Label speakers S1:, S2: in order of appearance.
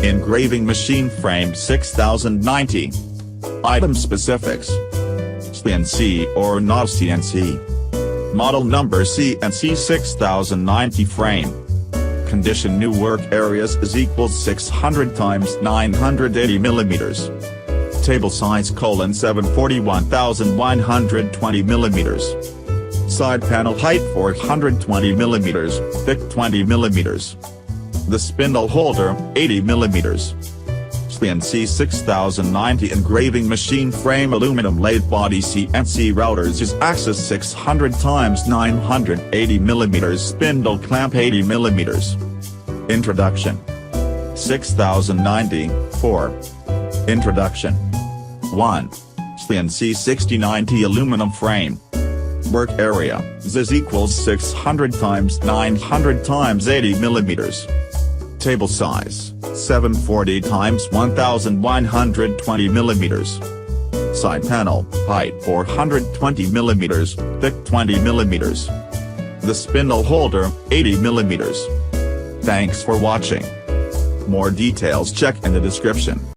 S1: Engraving machine frame 6090. Item specifics: CNC or not CNC. Model number CNC 6090 frame. Condition: new work areas is equals 600 x 980 mm. Table size: 741,120 mm. Side panel height 420 mm, thick 20 mm. The spindle holder, 80 mm. CNC 6090 engraving machine frame aluminum lathe body CNC routers is axis 600 x 980 mm spindle clamp 80 mm. Introduction. 6090, 4. Introduction. 1. CNC 6090 aluminum frame. Work area, is equals 600 x 900 x 80 mm. Table size, 740 x 1120 mm. Side panel, height 420 mm, thick 20 mm. The spindle holder, 80 mm. Thanks for watching. More details check in the description.